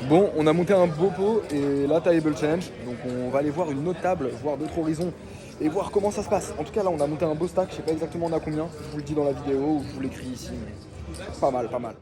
Bon, on a monté un beau pot et là, table change. Donc on va aller voir une autre table, voir d'autres horizons et voir comment ça se passe. En tout cas, là, on a monté un beau stack. Je sais pas exactement on a combien. Je vous le dis dans la vidéo ou je vous l'écris ici. Mais pas mal, pas mal.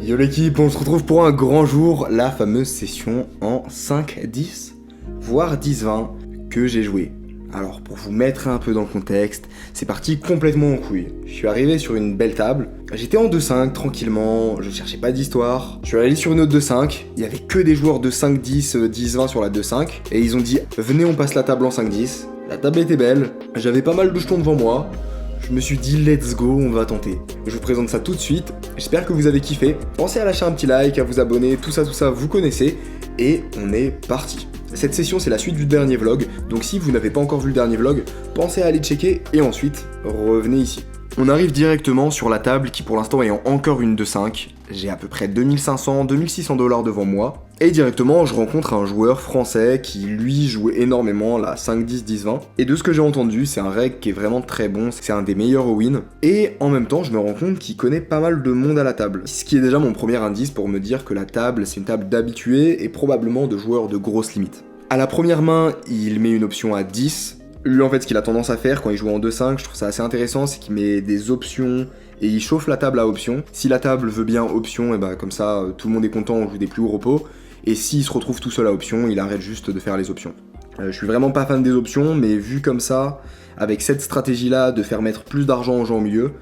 Yo l'équipe, on se retrouve pour un grand jour, la fameuse session en 5-10, voire 10-20 que j'ai joué. Alors pour vous mettre un peu dans le contexte, c'est parti complètement en couille. Je suis arrivé sur une belle table, j'étais en 2-5 tranquillement, je cherchais pas d'histoire. Je suis allé sur une autre 2-5, il y avait que des joueurs de 5-10, 10-20 sur la 2-5, et ils ont dit venez on passe la table en 5-10. La table était belle, j'avais pas mal de jetons devant moi. Je me suis dit let's go, on va tenter. Je vous présente ça tout de suite, j'espère que vous avez kiffé. Pensez à lâcher un petit like, à vous abonner, tout ça vous connaissez. Et on est parti. Cette session c'est la suite du dernier vlog, donc si vous n'avez pas encore vu le dernier vlog, pensez à aller checker et ensuite revenez ici. On arrive directement sur la table qui pour l'instant est encore une 2-5. J'ai à peu près 2500-2600 $ devant moi. Et directement je rencontre un joueur français qui lui joue énormément la 5-10-10-20. Et de ce que j'ai entendu, c'est un reg qui est vraiment très bon, c'est un des meilleurs au win. Et en même temps je me rends compte qu'il connaît pas mal de monde à la table. Ce qui est déjà mon premier indice pour me dire que la table c'est une table d'habitués et probablement de joueurs de grosses limites. À la première main, il met une option à 10. Lui en fait ce qu'il a tendance à faire quand il joue en 2-5, je trouve ça assez intéressant, c'est qu'il met des options et il chauffe la table à options. Si la table veut bien option, et bah comme ça tout le monde est content, on joue des plus gros pots. Et s'il se retrouve tout seul à options, il arrête juste de faire les options. Je suis vraiment pas fan des options, mais vu comme ça, avec cette stratégie là de faire mettre plus d'argent aux gens au milieu,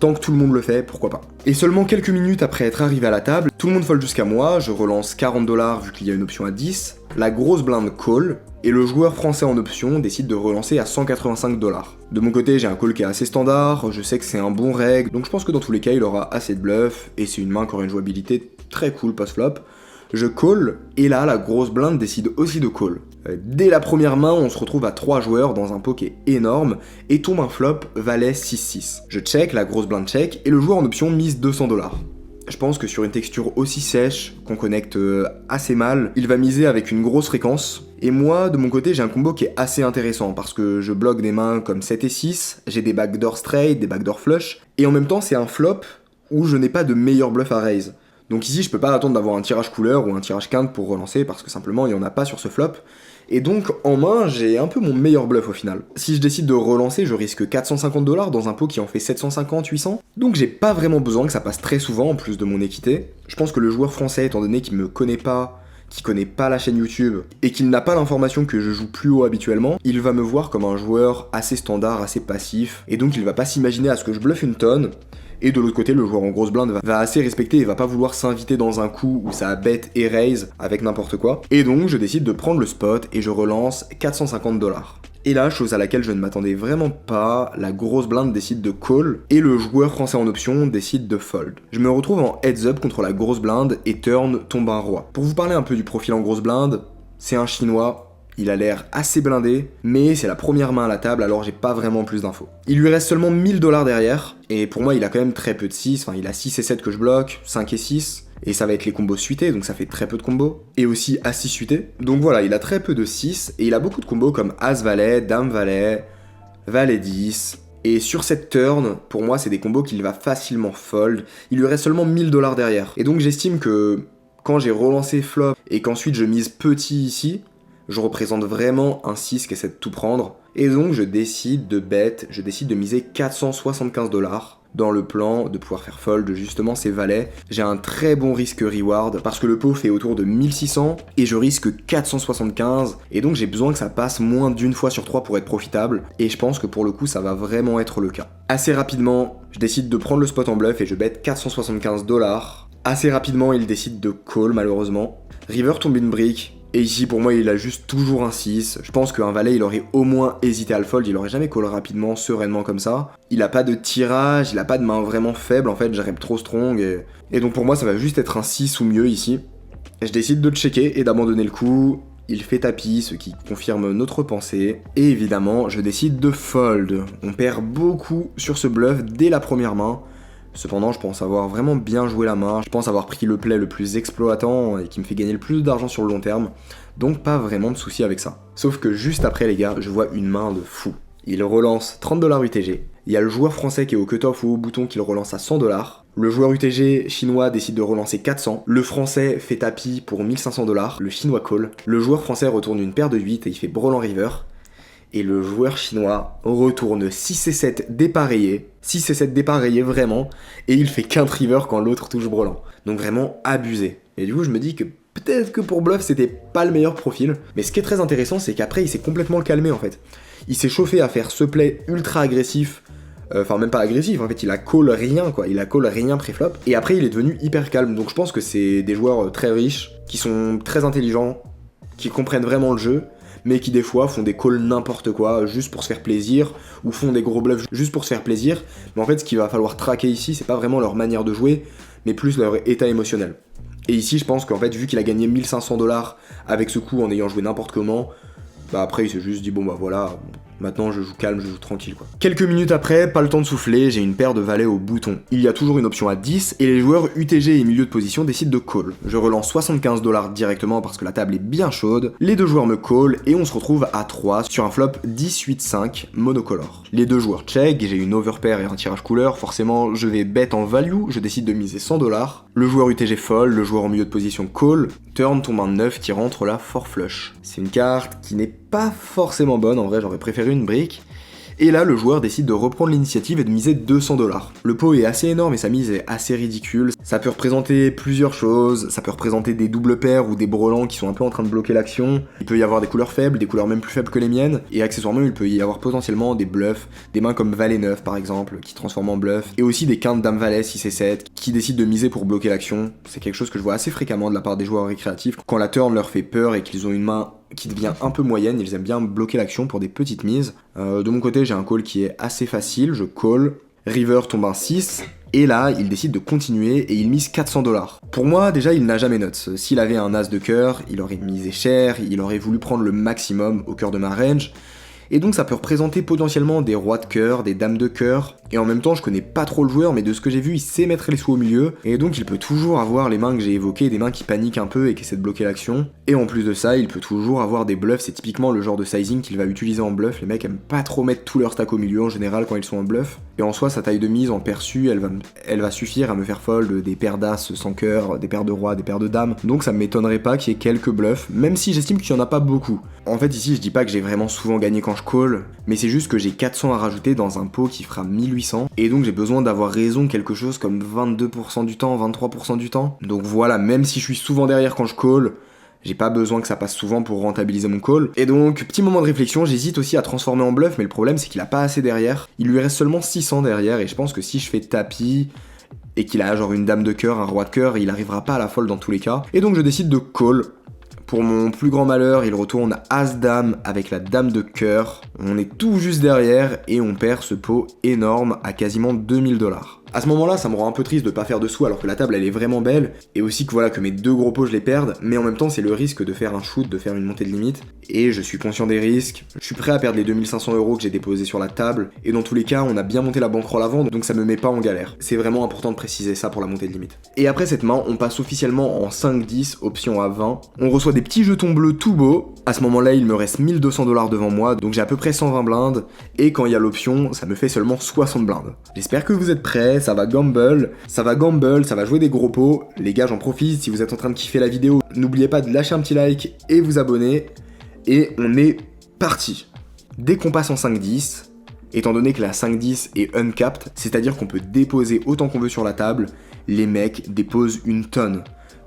tant que tout le monde le fait, pourquoi pas. Et seulement quelques minutes après être arrivé à la table, tout le monde fold jusqu'à moi, je relance 40 $ vu qu'il y a une option à 10, la grosse blinde call, et le joueur français en option décide de relancer à 185 $. De mon côté, j'ai un call qui est assez standard, je sais que c'est un bon reg, donc je pense que dans tous les cas, il aura assez de bluff, et c'est une main qui aura une jouabilité très cool post-flop. Je call, et là, la grosse blinde décide aussi de call. Dès la première main, on se retrouve à 3 joueurs dans un pot qui est énorme, et tombe un flop valet 6-6. Je check, la grosse blinde check, et le joueur en option mise 200 $. Je pense que sur une texture aussi sèche, qu'on connecte assez mal, il va miser avec une grosse fréquence. Et moi, de mon côté, j'ai un combo qui est assez intéressant, parce que je bloque des mains comme 7 et 6, j'ai des backdoor straight, des backdoor flush, et en même temps, c'est un flop où je n'ai pas de meilleur bluff à raise. Donc ici, je peux pas attendre d'avoir un tirage couleur ou un tirage quinte pour relancer, parce que simplement, il y en a pas sur ce flop. Et donc, en main, j'ai un peu mon meilleur bluff au final. Si je décide de relancer, je risque 450 $ dans un pot qui en fait 750, 800. Donc j'ai pas vraiment besoin que ça passe très souvent, en plus de mon équité. Je pense que le joueur français, étant donné qu'il me connaît pas, qui connaît pas la chaîne YouTube, et qu'il n'a pas l'information que je joue plus haut habituellement, il va me voir comme un joueur assez standard, assez passif, et donc il va pas s'imaginer à ce que je bluffe une tonne. Et de l'autre côté, le joueur en grosse blinde va assez respecter et va pas vouloir s'inviter dans un coup où ça a bet et raise avec n'importe quoi. Et donc, je décide de prendre le spot et je relance 450 $. Et là, chose à laquelle je ne m'attendais vraiment pas, la grosse blinde décide de call et le joueur français en option décide de fold. Je me retrouve en heads up contre la grosse blinde et turn tombe un roi. Pour vous parler un peu du profil en grosse blinde, c'est un chinois. Il a l'air assez blindé, mais c'est la première main à la table, alors j'ai pas vraiment plus d'infos. Il lui reste seulement 1000 $ derrière, et pour moi il a quand même très peu de 6, enfin il a 6 et 7 que je bloque, 5 et 6, et ça va être les combos suités, donc ça fait très peu de combos, et aussi As-6 suité. Donc voilà, il a très peu de 6, et il a beaucoup de combos comme As-Valet, Dame-Valet, Valet 10, et sur cette turn, pour moi c'est des combos qu'il va facilement fold, il lui reste seulement 1000 $ derrière. Et donc j'estime que quand j'ai relancé flop, et qu'ensuite je mise petit ici, je représente vraiment un 6 qui essaie de tout prendre. Et donc je décide de bet, je décide de miser 475 $ dans le plan de pouvoir faire fold justement ces valets. J'ai un très bon risque reward parce que le pot fait autour de 1600 et je risque 475 et donc j'ai besoin que ça passe moins d'une fois sur 3 pour être profitable et je pense que pour le coup ça va vraiment être le cas. Assez rapidement, je décide de prendre le spot en bluff et je bet 475 $. Assez rapidement, il décide de call malheureusement. River tombe une brique. Et ici, pour moi, il a juste toujours un 6. Je pense qu'un valet, il aurait au moins hésité à le fold. Il aurait jamais call rapidement, sereinement comme ça. Il a pas de tirage, il a pas de main vraiment faible. En fait, j'arrive trop strong. Et donc pour moi, ça va juste être un 6 ou mieux ici. Je décide de le checker et d'abandonner le coup. Il fait tapis, ce qui confirme notre pensée. Et évidemment, je décide de fold. On perd beaucoup sur ce bluff dès la première main. Cependant, je pense avoir vraiment bien joué la main, je pense avoir pris le play le plus exploitant et qui me fait gagner le plus d'argent sur le long terme, donc pas vraiment de soucis avec ça. Sauf que juste après les gars, je vois une main de fou. Il relance 30$ UTG, il y a le joueur français qui est au cut-off ou au bouton qui le relance à 100$, le joueur UTG chinois décide de relancer 400, le français fait tapis pour 1500$, le chinois call, le joueur français retourne une paire de 8 et il fait brelan river, et le joueur chinois retourne 6 et 7 dépareillés, 6 et 7 dépareillés vraiment, et il fait quinte river quand l'autre touche brelan. Donc vraiment abusé. Et du coup je me dis que peut-être que pour bluff c'était pas le meilleur profil, mais ce qui est très intéressant c'est qu'après il s'est complètement calmé en fait. Il s'est chauffé à faire ce play ultra agressif, enfin même pas agressif, en fait il a call rien quoi, il a call rien pré-flop, et après il est devenu hyper calme, donc je pense que c'est des joueurs très riches, qui sont très intelligents, qui comprennent vraiment le jeu, mais qui des fois font des calls n'importe quoi, juste pour se faire plaisir, ou font des gros bluffs juste pour se faire plaisir, mais en fait ce qu'il va falloir traquer ici, c'est pas vraiment leur manière de jouer, mais plus leur état émotionnel. Et ici je pense qu'en fait vu qu'il a gagné 1500$ avec ce coup en ayant joué n'importe comment, bah après il s'est juste dit bon bah voilà, maintenant je joue calme, je joue tranquille quoi. Quelques minutes après, pas le temps de souffler, j'ai une paire de valets au bouton. Il y a toujours une option à 10 et les joueurs UTG et milieu de position décident de call. Je relance 75$ directement parce que la table est bien chaude. Les deux joueurs me call et on se retrouve à 3 sur un flop 10-8-5 monocolore. Les deux joueurs check, j'ai une overpair et un tirage couleur, forcément je vais bet en value, je décide de miser 100$. Le joueur UTG fold, le joueur en milieu de position call, turn tombe un 9 qui rentre la 4 flush. C'est une carte qui n'est pas forcément bonne, en vrai j'aurais préféré une brique. Et là, le joueur décide de reprendre l'initiative et de miser 200$. Le pot est assez énorme et sa mise est assez ridicule. Ça peut représenter plusieurs choses, ça peut représenter des doubles paires ou des brelans qui sont un peu en train de bloquer l'action. Il peut y avoir des couleurs faibles, des couleurs même plus faibles que les miennes. Et accessoirement, il peut y avoir potentiellement des bluffs, des mains comme valet 9 par exemple, qui transforment en bluff. Et aussi des quintes dame valet 6 et 7, qui décident de miser pour bloquer l'action. C'est quelque chose que je vois assez fréquemment de la part des joueurs récréatifs. Quand la turn leur fait peur et qu'ils ont une main qui devient un peu moyenne, ils aiment bien bloquer l'action pour des petites mises. De mon côté, j'ai un call qui est assez facile, je call, river tombe un 6, et là, il décide de continuer et il mise 400$. Pour moi, déjà, il n'a jamais nuts. S'il avait un as de cœur, il aurait misé cher, il aurait voulu prendre le maximum au cœur de ma range, et donc ça peut représenter potentiellement des rois de cœur, des dames de cœur, et en même temps je connais pas trop le joueur, mais de ce que j'ai vu il sait mettre les sous au milieu, et donc il peut toujours avoir les mains que j'ai évoquées, des mains qui paniquent un peu et qui essaient de bloquer l'action, et en plus de ça il peut toujours avoir des bluffs, c'est typiquement le genre de sizing qu'il va utiliser en bluff, les mecs aiment pas trop mettre tout leur stack au milieu en général quand ils sont en bluff, et en soi sa taille de mise en perçu, elle va suffire à me faire fold des paires d'as sans cœur, des paires de rois, des paires de dames, donc ça m'étonnerait pas qu'il y ait quelques bluffs, même si j'estime qu'il y en a pas beaucoup. En fait ici je dis pas que j'ai vraiment souvent gagné quand je call, mais c'est juste que j'ai 400 à rajouter dans un pot qui fera 1800, et donc j'ai besoin d'avoir raison quelque chose comme 22% du temps, 23% du temps. Donc voilà, même si je suis souvent derrière quand je call, j'ai pas besoin que ça passe souvent pour rentabiliser mon call. Et donc, petit moment de réflexion, j'hésite aussi à transformer en bluff, mais le problème c'est qu'il a pas assez derrière. Il lui reste seulement 600 derrière, et je pense que si je fais tapis, et qu'il a genre une dame de cœur, un roi de cœur, il arrivera pas à la fold dans tous les cas. Et donc je décide de call. Pour mon plus grand malheur, il retourne As-Dame avec la Dame de cœur. On est tout juste derrière et on perd ce pot énorme à quasiment 2000$. À ce moment-là, ça me rend un peu triste de pas faire de sous alors que la table elle est vraiment belle, et aussi que voilà que mes deux gros pots je les perde, mais en même temps c'est le risque de faire un shoot, de faire une montée de limite, et je suis conscient des risques, je suis prêt à perdre les 2500€ que j'ai déposés sur la table, et dans tous les cas on a bien monté la bankroll avant, donc ça me met pas en galère. C'est vraiment important de préciser ça pour la montée de limite. Et après cette main, on passe officiellement en 5-10, option à 20, on reçoit des petits jetons bleus tout beaux, à ce moment-là il me reste 1200$ devant moi, donc j'ai à peu près 120 blindes, et quand il y a l'option, ça me fait seulement 60 blindes. J'espère que vous êtes prêts, ça va gamble, ça va jouer des gros pots. Les gars, j'en profite, si vous êtes en train de kiffer la vidéo, n'oubliez pas de lâcher un petit like et vous abonner. Et on est parti. Dès qu'on passe en 5-10, étant donné que la 5-10 est uncapped, c'est-à-dire qu'on peut déposer autant qu'on veut sur la table, les mecs déposent une tonne.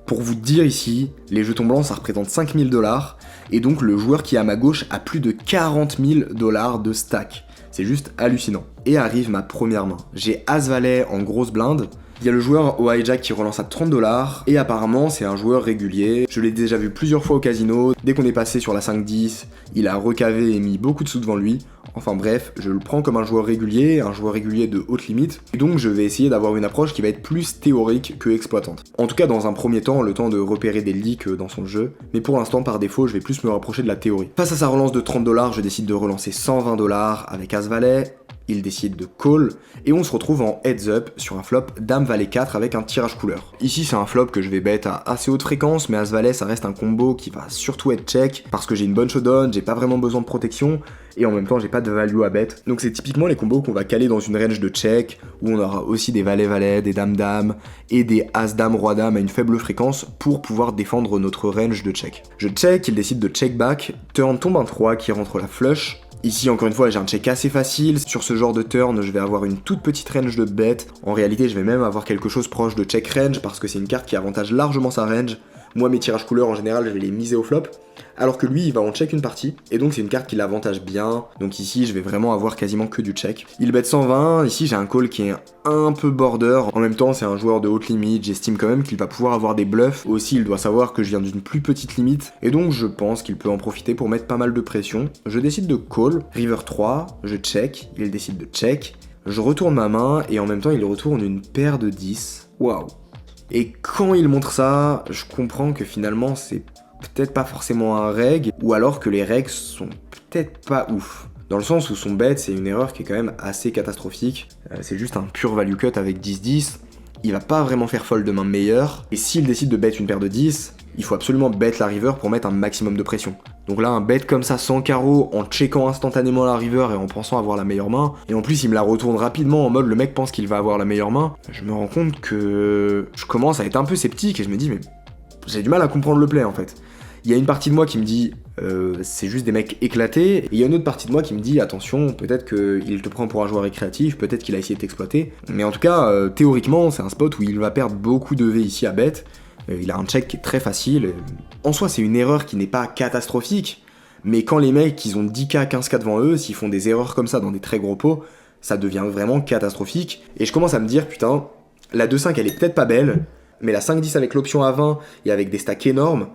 Pour vous dire ici, les jetons blancs ça représente 5000$, et donc le joueur qui est à ma gauche a plus de 40 000$ de stack. C'est juste hallucinant. Et arrive ma première main. J'ai As-Valet en grosse blinde. Il y a le joueur au hijack qui relance à 30$, et apparemment c'est un joueur régulier. Je l'ai déjà vu plusieurs fois au casino. Dès qu'on est passé sur la 5-10, il a recavé et mis beaucoup de sous devant lui. Enfin bref, je le prends comme un joueur régulier de haute limite, et donc je vais essayer d'avoir une approche qui va être plus théorique que exploitante. En tout cas dans un premier temps, le temps de repérer des leaks dans son jeu, mais pour l'instant par défaut je vais plus me rapprocher de la théorie. Face à sa relance de 30$, je décide de relancer 120$ avec As-Valet. il décide de call, et on se retrouve en heads up sur un flop Dame Valet 4 avec un tirage couleur. Ici c'est un flop que je vais bet à assez haute fréquence, mais As Valet ça reste un combo qui va surtout être check, parce que j'ai une bonne showdown, j'ai pas vraiment besoin de protection, et en même temps j'ai pas de value à bet. Donc c'est typiquement les combos qu'on va caler dans une range de check, où on aura aussi des Valet-Valet, des Dame-Dame, et des As-Dame, Roi-Dame à une faible fréquence pour pouvoir défendre notre range de check. Je check, il décide de check back, turn tombe un 3 qui rentre la flush. Ici, encore une fois, j'ai un check assez facile. Sur ce genre de turn, je vais avoir une toute petite range de bet. En réalité, je vais même avoir quelque chose proche de check range parce que c'est une carte qui avantage largement sa range. Moi, mes tirages couleurs, en général, je vais les miser au flop. Alors que lui, il va en check une partie. Et donc, c'est une carte qui l'avantage bien. Donc ici, je vais vraiment avoir quasiment que du check. Il bet 120. Ici, j'ai un call qui est un peu border. En même temps, c'est un joueur de haute limite. J'estime quand même qu'il va pouvoir avoir des bluffs. Aussi, il doit savoir que je viens d'une plus petite limite. Et donc, je pense qu'il peut en profiter pour mettre pas mal de pression. Je décide de call. River 3. Je check. Il décide de check. Je retourne ma main. Et en même temps, il retourne une paire de 10. Waouh. Et quand il montre ça, je comprends que finalement c'est peut-être pas forcément un reg, ou alors que les regs sont peut-être pas ouf. Dans le sens où son bet c'est une erreur qui est quand même assez catastrophique, c'est juste un pur value cut avec 10-10, il va pas vraiment faire fold de main meilleure, et s'il décide de bet une paire de 10, il faut absolument bet la river pour mettre un maximum de pression. Donc là, un bet comme ça sans carreau, en checkant instantanément la river et en pensant avoir la meilleure main, et en plus il me la retourne rapidement en mode le mec pense qu'il va avoir la meilleure main, je me rends compte que je commence à être un peu sceptique et je me dis mais j'ai du mal à comprendre le play en fait. Il y a une partie de moi qui me dit c'est juste des mecs éclatés, et il y a une autre partie de moi qui me dit attention, peut-être qu'il te prend pour un joueur récréatif, peut-être qu'il a essayé de t'exploiter, mais en tout cas, théoriquement, c'est un spot où il va perdre beaucoup de V ici à bet. Il a un check qui est très facile. En soi, c'est une erreur qui n'est pas catastrophique, mais quand les mecs, ils ont 10k, 15k devant eux, s'ils font des erreurs comme ça dans des très gros pots, ça devient vraiment catastrophique. Et je commence à me dire, putain, la 2-5, elle est peut-être pas belle, mais la 5-10 avec l'option à 20 et avec des stacks énormes,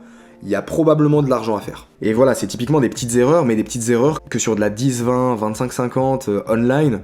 il y a probablement de l'argent à faire. Et voilà, c'est typiquement des petites erreurs, mais des petites erreurs que sur de la 10-20, 25-50 online,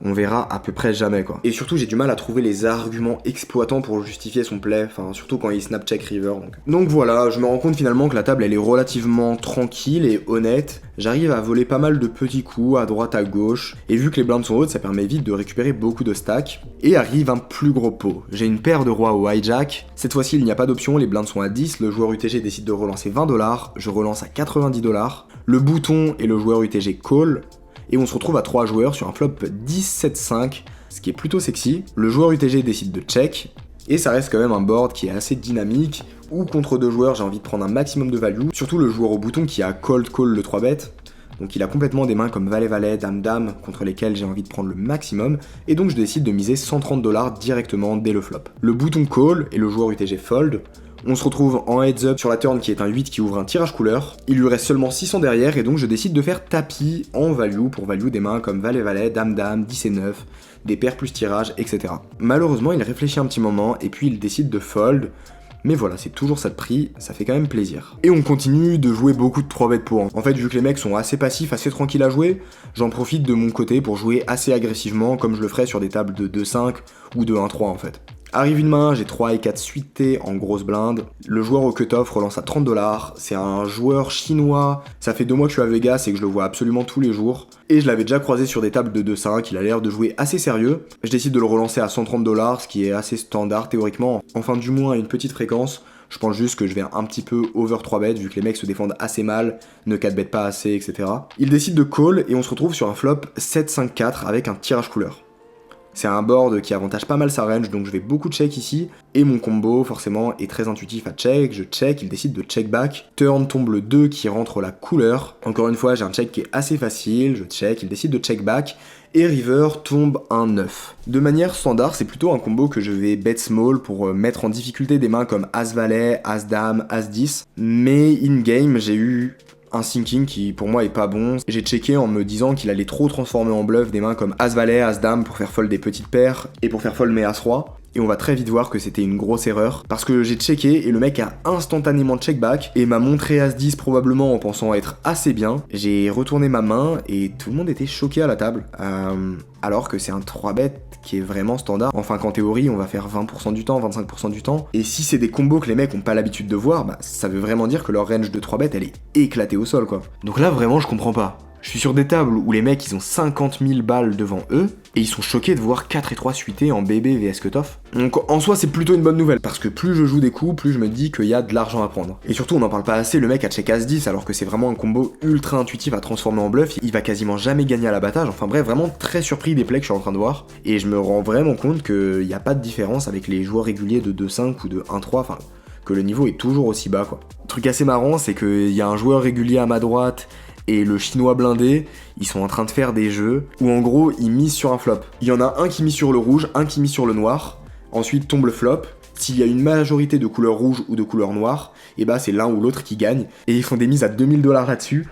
on verra à peu près jamais quoi. Et surtout j'ai du mal à trouver les arguments exploitants pour justifier son play, enfin surtout quand il snap check river. Donc voilà, je me rends compte finalement que la table elle est relativement tranquille et honnête. J'arrive à voler pas mal de petits coups à droite à gauche, et vu que les blindes sont hautes, ça permet vite de récupérer beaucoup de stacks. Et arrive un plus gros pot. J'ai une paire de rois au hijack. Cette fois-ci il n'y a pas d'option, les blindes sont à 10, le joueur UTG décide de relancer 20$, je relance à 90$. Le bouton et le joueur UTG call. Et on se retrouve à 3 joueurs sur un flop 10-7-5, ce qui est plutôt sexy. Le joueur UTG décide de check, et ça reste quand même un board qui est assez dynamique, où contre 2 joueurs j'ai envie de prendre un maximum de value, surtout le joueur au bouton qui a cold call le 3-bet, donc il a complètement des mains comme Valet-Valet, Dame-Dame, contre lesquelles j'ai envie de prendre le maximum, et donc je décide de miser 130$ directement dès le flop. Le bouton call et le joueur UTG fold. On se retrouve en heads up sur la turn qui est un 8 qui ouvre un tirage couleur. Il lui reste seulement 600 derrière et donc je décide de faire tapis en value pour value des mains comme Valet-Valet, Dame-Dame, 10 et 9, des paires plus tirage, etc. Malheureusement il réfléchit un petit moment et puis il décide de fold. Mais voilà, c'est toujours ça de prix, ça fait quand même plaisir. Et on continue de jouer beaucoup de 3 bêtes pour. En fait, vu que les mecs sont assez passifs, assez tranquilles à jouer, j'en profite de mon côté pour jouer assez agressivement comme je le ferais sur des tables de 2-5 ou de 1-3 en fait. Arrive une main, j'ai 3 et 4 suités en grosse blinde. Le joueur au cut-off relance à 30$. C'est un joueur chinois. Ça fait 2 mois que je suis à Vegas et que je le vois absolument tous les jours. Et je l'avais déjà croisé sur des tables de 2-5. Il a l'air de jouer assez sérieux. Je décide de le relancer à 130$, ce qui est assez standard théoriquement. En fin du mois à une petite fréquence. Je pense juste que je vais un petit peu over 3 bêtes vu que les mecs se défendent assez mal, ne 4 bêtes pas assez, etc. Il décide de call et on se retrouve sur un flop 7-5-4 avec un tirage couleur. C'est un board qui avantage pas mal sa range, donc je vais beaucoup check ici. Et mon combo, forcément, est très intuitif à check. Je check, il décide de check back. Turn tombe le 2 qui rentre la couleur. Encore une fois, j'ai un check qui est assez facile. Je check, il décide de check back. Et river tombe un 9. De manière standard, c'est plutôt un combo que je vais bet small pour mettre en difficulté des mains comme As-Valet, As-Dame, As-10. Mais in-game, j'ai eu un thinking qui pour moi est pas bon. J'ai checké en me disant qu'il allait trop transformer en bluff des mains comme As-Valet, As-Dame pour faire fold des petites paires et pour faire fold mes As-Roi. Et on va très vite voir que c'était une grosse erreur parce que j'ai checké et le mec a instantanément check back et m'a montré As-10 probablement en pensant être assez bien. J'ai retourné ma main et tout le monde était choqué à la table. Alors que c'est un 3-bet qui est vraiment standard. Enfin qu'en théorie on va faire 20% du temps, 25% du temps. Et si c'est des combos que les mecs ont pas l'habitude de voir, bah ça veut vraiment dire que leur range de 3-bet elle est éclatée au sol quoi. Donc là vraiment je comprends pas. Je suis sur des tables où les mecs ils ont 50 000 balles devant eux et ils sont choqués de voir 4 et 3 suités en BB vs cutoff. Donc en soi c'est plutôt une bonne nouvelle parce que plus je joue des coups, plus je me dis qu'il y a de l'argent à prendre. Et surtout on n'en parle pas assez, le mec a check As-10 alors que c'est vraiment un combo ultra intuitif à transformer en bluff, il va quasiment jamais gagner à l'abattage, enfin bref vraiment très surpris des plays que je suis en train de voir. Et je me rends vraiment compte qu'il n'y a pas de différence avec les joueurs réguliers de 2-5 ou de 1-3, enfin que le niveau est toujours aussi bas quoi. Truc assez marrant c'est qu'il y a un joueur régulier à ma droite et le chinois blindé, ils sont en train de faire des jeux où en gros ils misent sur un flop. Il y en a un qui mise sur le rouge, un qui mise sur le noir, ensuite tombe le flop. S'il y a une majorité de couleur rouge ou de couleur noire, et bah c'est l'un ou l'autre qui gagne. Et ils font des mises à 2000 $ là-dessus.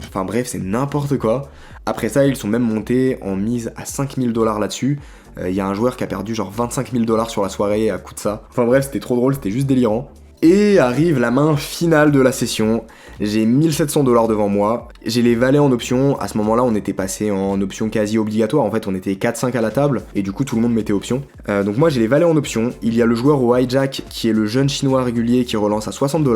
Enfin bref, c'est n'importe quoi. Après ça, ils sont même montés en mise à 5000 $ là-dessus. Y a un joueur qui a perdu genre 25 000 $ sur la soirée à coup de ça. Enfin bref, c'était trop drôle, c'était juste délirant. Et arrive la main finale de la session. J'ai 1700 $ devant moi. J'ai les valets en option. À ce moment-là, on était passé en option quasi obligatoire. En fait, on était 4-5 à la table. Et du coup, tout le monde mettait option. Donc moi, j'ai les valets en option. Il y a le joueur au hijack qui est le jeune chinois régulier qui relance à 60 $.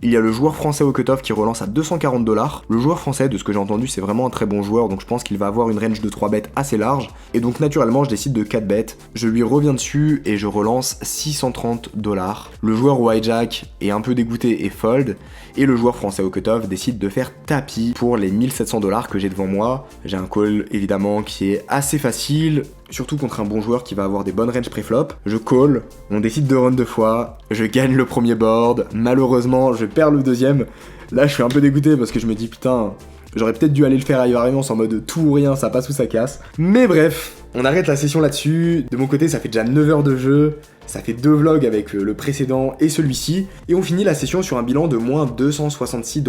Il y a le joueur français au cutoff qui relance à 240 $. Le joueur français, de ce que j'ai entendu, c'est vraiment un très bon joueur. Donc je pense qu'il va avoir une range de 3 bêtes assez large. Et donc naturellement, je décide de 4 bêtes. Je lui reviens dessus et je relance 630 $. Le joueur au hijack est un peu dégoûté et fold, et le joueur français au cutoff décide de faire tapis pour les 1700 $ que j'ai devant moi. J'ai un call évidemment qui est assez facile, surtout contre un bon joueur qui va avoir des bonnes ranges pré-flop. Je call, on décide de run 2 fois, je gagne le premier board, malheureusement je perds le deuxième. Là je suis un peu dégoûté parce que je me dis putain, j'aurais peut-être dû aller le faire à Variance en mode tout ou rien, ça passe ou ça casse. Mais bref, on arrête la session là-dessus. De mon côté, ça fait déjà 9 heures de jeu. Ça fait 2 vlogs avec le précédent et celui-ci. Et on finit la session sur un bilan de moins 266 $.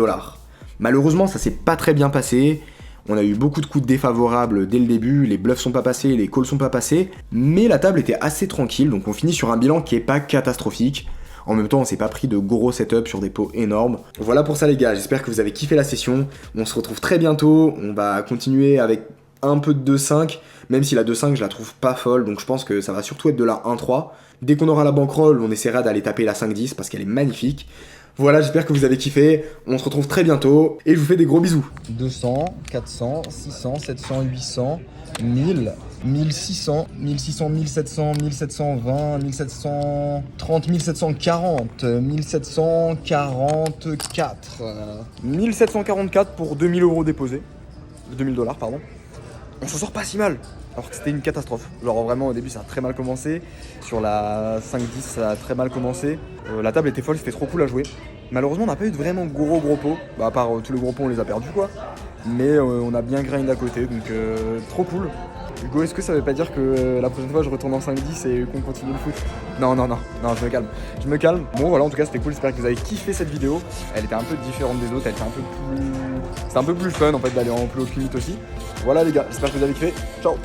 Malheureusement, ça s'est pas très bien passé. On a eu beaucoup de coups défavorables dès le début. Les bluffs sont pas passés, les calls sont pas passés. Mais la table était assez tranquille. Donc on finit sur un bilan qui est pas catastrophique. En même temps, on s'est pas pris de gros setups sur des pots énormes. Voilà pour ça les gars, j'espère que vous avez kiffé la session. On se retrouve très bientôt, on va continuer avec un peu de 2-5, même si la 2-5 je la trouve pas folle, donc je pense que ça va surtout être de la 1-3. Dès qu'on aura la bankroll, on essaiera d'aller taper la 5-10 parce qu'elle est magnifique. Voilà, j'espère que vous avez kiffé, on se retrouve très bientôt et je vous fais des gros bisous. 200, 400, 600, 700, 800, 1000, 1600, 1600, 1700, 1720, 1730, 1740, 1744. 1744 pour 2000 € déposés. 2000 $, pardon. On s'en sort pas si mal, alors que c'était une catastrophe. Genre vraiment au début ça a très mal commencé. Sur la 5-10 ça a très mal commencé. La table était folle, c'était trop cool à jouer. Malheureusement on n'a pas eu de vraiment gros pots. Bah à part tous les gros pots on les a perdus quoi. Mais on a bien grind à côté, donc trop cool. Hugo, est-ce que ça veut pas dire que la prochaine fois je retourne en 5-10 et qu'on continue le foot? Non, je me calme. Je me calme. Bon voilà, en tout cas c'était cool, j'espère que vous avez kiffé cette vidéo. Elle était un peu différente des autres, elle était un peu plus... C'était un peu plus fun en fait d'aller en plus haute limite aussi. Voilà les gars, j'espère que vous avez kiffé. Ciao.